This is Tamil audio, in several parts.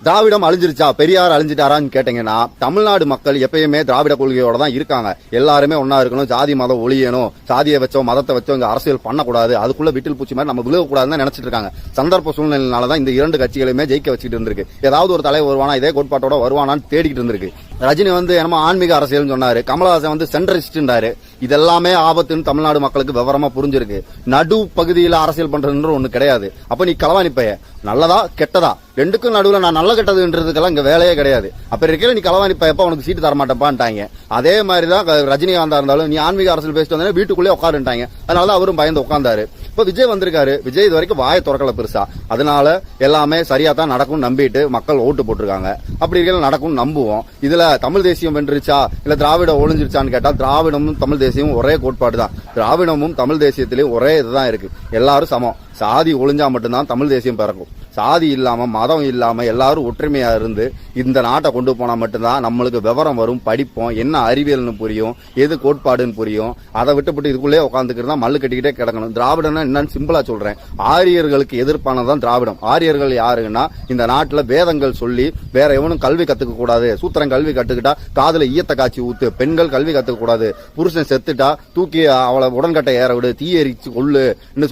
திராவிடம் அழிஞ்சிருச்சா, பெரியார் அழிஞ்சிட்டாரான்னு கேட்டீங்கன்னா, தமிழ்நாடு மக்கள் எப்பயுமே திராவிட கொள்கையோட தான் இருக்காங்க. எல்லாருமே ஒன்னா இருக்கணும், ஜாதி மதம் ஒழியணும், சாதியை வச்சோ மதத்தை வச்சோ இங்க அரசியல் பண்ணக்கூடாது, அதுக்குள்ள விட்டில் பூச்சி மாதிரி நம்ம விழுகக்கூடாதுன்னு நினைச்சிட்டு இருக்காங்க. சந்தர்ப்ப சூழ்நிலையினாலதான் இந்த இரண்டு கட்சிகளுமே ஜெயிக்க வச்சுட்டு இருந்திருக்கு. ஏதாவது ஒரு தலைவர் வருவானா, இதே கோட்பாட்டோட வருவானான்னு தேடிக்கிட்டு இருந்திருக்கு. ரஜினி என்னமோ ஆன்மீக அரசியல் சொன்னாரு, கமலஹாசன் சென்ட்ரிஸ்ட்ன்றாரு. இதெல்லாமே ஆபத்துன்னு தமிழ்நாடு மக்களுக்கு விவரமா புரிஞ்சிருக்கு. நடு பகுதியில அரசியல் பண்றதுன்ற ஒண்ணு கிடையாது. அப்ப நீ களவாணிப்பைய நல்லதா கெட்டதா ரெண்டுக்கும் நடுவில் நான் நல்ல கெட்டதுன்றதுக்கெல்லாம் இங்க வேலையே கிடையாது. அப்ப இருக்கிற நீ களவாணிப்ப உனக்கு சீட்டு தரமாட்டேன்பான்ட்டாங்க. அதே மாதிரிதான் ரஜினிகாந்தா இருந்தாலும் நீ ஆன்மீக அரசியல் பேசிட்டு வந்தா வீட்டுக்குள்ளே உட்காருட்டாங்க. அதனாலதான் அவரும் பயந்து உட்கார்ந்தாரு. இப்ப விஜய் வந்திருக்காரு. விஜய் இது வரைக்கும் வாயை திறக்கல பெருசா. அதனால எல்லாமே சரியா தான் நடக்கும் நம்பிட்டு மக்கள் ஓட்டு போட்டிருக்காங்க. அப்படி இருக்க நடக்கும் நம்புவோம். இதுல தமிழ் தேசியம் வென்றுச்சா இல்ல திராவிடம் ஒழிஞ்சிருச்சான்னு கேட்டா, திராவிடமும் தமிழ் தேசியமும் ஒரே கோட்பாடு தான். திராவிடமும் தமிழ் தேசியத்திலேயும் ஒரே இதுதான் இருக்கு. எல்லாரும் சமம். சாதி ஒழிஞ்சா மட்டும்தான் தமிழ் தேசியம் பிறக்கும். சாதி இல்லாம மதம் இல்லாம எல்லாரும் ஒற்றுமையா இருந்து இந்த நாட்டை கொண்டு போனா மட்டும்தான் நம்மளுக்கு விவரம் வரும், படிப்போம், என்ன அறிவியல்னு புரியும், எது கோட்பாடுன்னு புரியும். அதை விட்டுப்பட்டு இதுக்குள்ளே உட்காந்துக்கிறதா மல்லு கட்டிக்கிட்டே கிடக்கணும். திராவிடம்னா என்னன்னு சிம்பிளா சொல்றேன். ஆரியர்களுக்கு எதிர்ப்பானதான் திராவிடம். ஆரியர்கள் யாருன்னா, இந்த நாட்டுல வேதங்கள் சொல்லி வேற எவனும் கல்வி கத்துக்க கூடாது, சூத்திரம் கல்வி கத்துக்கிட்டா காதுல ஈயத்தை காய்ச்சி ஊத்து, பெண்கள் கல்வி கத்துக்க கூடாது, புருஷன் செத்துட்டா தூக்கி அவளை உடன்கட்டை ஏற விடு, தீயரிச்சு கொள்ளு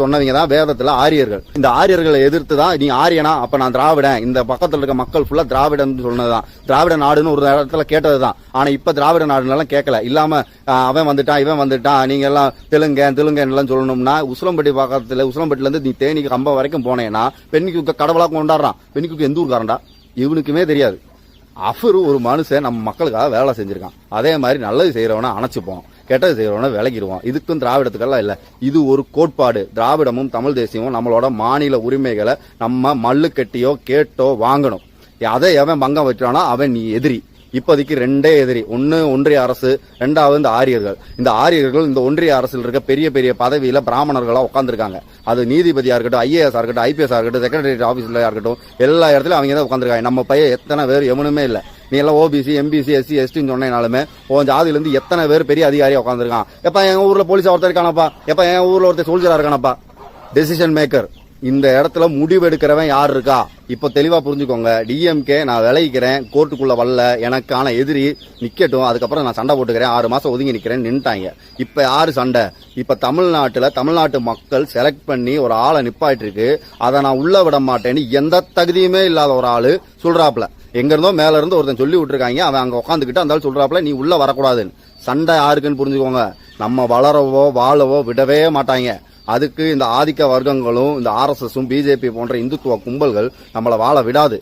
சொன்னவங்க தான் வேதத்துல ஆரியர்கள். இந்த ஆரியர்களை எதிர்த்து தான் நீ ஆரியனா அப்ப நான் திராவிடன், இந்த பக்கத்துல இருக்க மக்கள் ஃபுல்லா திராவிடம் சொன்னதுதான். திராவிட நாடுன்னு ஒரு இடத்துல கேட்டதுதான். ஆனா இப்ப திராவிட நாடுலாம் கேட்கல. இல்லாம அவன் வந்துட்டான் இவன் வந்துட்டான், நீங்க எல்லாம் தெலுங்கு எல்லாம் சொல்லணும்னா, உசிலம்பட்டி பக்கத்துல உசிலம்பட்டில இருந்து நீ தேனிக்கு கம்பம் வரைக்கும் போனேன்னா பெண்ணிக்கு கடவுளா கொண்டாடுறான். பெண்ணிக்கு எந்த ஊருக்காரண்டா இவனுக்குமே தெரியாது. அவரு ஒரு மனுஷன் நம்ம மக்களுக்காக வேலை செஞ்சிருக்கான். அதே மாதிரி நல்லது செய்யறவன அணைச்சுப்போம், கெட்டது செய்யறவன விலகிடுவோம். இதுக்கும் திராவிடத்துக்கெல்லாம் இல்ல. இது ஒரு கோட்பாடு. திராவிடமும் தமிழ் தேசியமும் நம்மளோட மாநில உரிமைகளை நம்ம மல்லு கட்டியோ கேட்டோ வாங்கணும். அதை எவன் பங்கம் வச்சானோ அவன் நீ எதிரி. இப்போதைக்கு ரெண்டே எதிரி. ஒன்னு ஒன்றிய அரசு, ரெண்டாவது இந்த ஆரியர்கள். இந்த ஆரியர்கள் இந்த ஒன்றிய அரசில் இருக்க பெரிய பெரிய பதவியில பிராமணர்களா உட்காந்துருக்காங்க. அது நீதிபதியா இருக்கட்டும், ஐஏஎஸ் இருக்கட்டும், ஐபிஎஸ் இருக்கட்டும், செக்ரட்டரியேட் ஆபீஸ்ல இருக்கட்டும், எல்லா இடத்துலயும் அவங்க தான் உட்காந்துருக்காங்க. நம்ம பையன் எத்தனை பேர் எவனுமே இல்ல. நீ எல்லாம் ஓபிசி எம்பிசி எஸ்சி எஸ்டின்னு சொன்னாலுமே உன் ஜாதியில இருந்து எத்தனை பேர் பெரிய அதிகாரியா உட்காந்துருக்கான். எப்ப என் ஊர்ல போலீஸ் ஒருத்தர் இருக்கானப்பா, எப்ப என் ஊர்ல ஒருத்தர் சோல்ஜரா இருக்கானப்பா. Decision maker. இந்த இடத்துல முடிவு எடுக்கிறவன் யார் இருக்கா? இப்ப தெளிவா புரிஞ்சுக்கோங்க. டிஎம்கே நான் விளைவிக்கிறேன், கோர்ட்டுக்குள்ள வரல, எனக்கான எதிரி நிக்கட்டும், அதுக்கப்புறம் நான் சண்டை போட்டுக்கிறேன், 6 மாசம் ஒதுங்கி நிக்கிறேன் நின்ட்டாங்க. இப்ப யாரு சண்டை? இப்ப தமிழ்நாட்டு மக்கள் செலக்ட் பண்ணி ஒரு ஆளை நிப்பாட்டு இருக்கு. அதை நான் உள்ள விட மாட்டேன்னு எந்த தகுதியுமே இல்லாத ஒரு ஆளு சொல்றாப்ல. எங்க இருந்தோ மேல இருந்து ஒருத்தன் சொல்லி விட்டுருக்காங்க. அவன் அங்க உட்காந்துக்கிட்டு அந்த சொல்றாப்ல நீ உள்ள வரக்கூடாதுன்னு. சண்டை யாருக்குன்னு புரிஞ்சுக்கோங்க. நம்ம வளரவோ வாழவோ விடவே மாட்டாங்க. அதுக்கு இந்த ஆதிக்க வர்க்கங்களும் இந்த ஆர்எஸ்எஸும் பிஜேபி போன்ற இந்துத்துவ கும்பல்கள் நம்மளை வாழ விடாது.